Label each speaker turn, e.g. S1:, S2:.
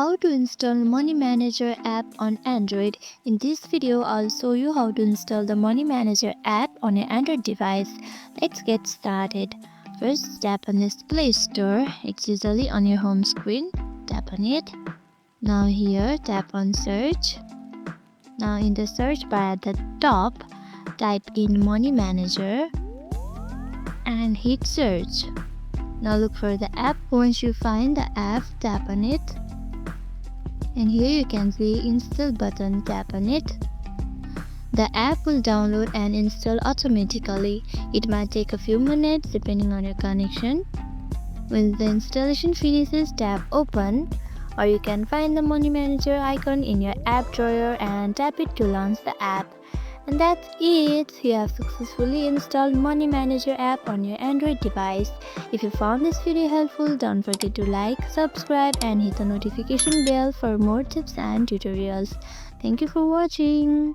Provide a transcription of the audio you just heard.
S1: How to install Money Manager app on Android. In this video, I'll show you how to install the Money Manager app on your Android device. Let's get started. First, tap on this Play Store. It's usually on your home screen. Tap on it. Now here, tap on Search. Now in the search bar at the top, type in Money Manager and hit search. Now look for the app. Once you find the app, tap on it. And here you can see install button, tap on it. The app will download and install automatically. It might take a few minutes depending on your connection. When the installation finishes, tap open, or you can find the Money Manager icon in your app drawer and tap it to launch the app. And that's it! You have successfully installed Money Manager app on your Android device. If you found this video helpful, don't forget to like, subscribe and hit the notification bell for more tips and tutorials. Thank you for watching.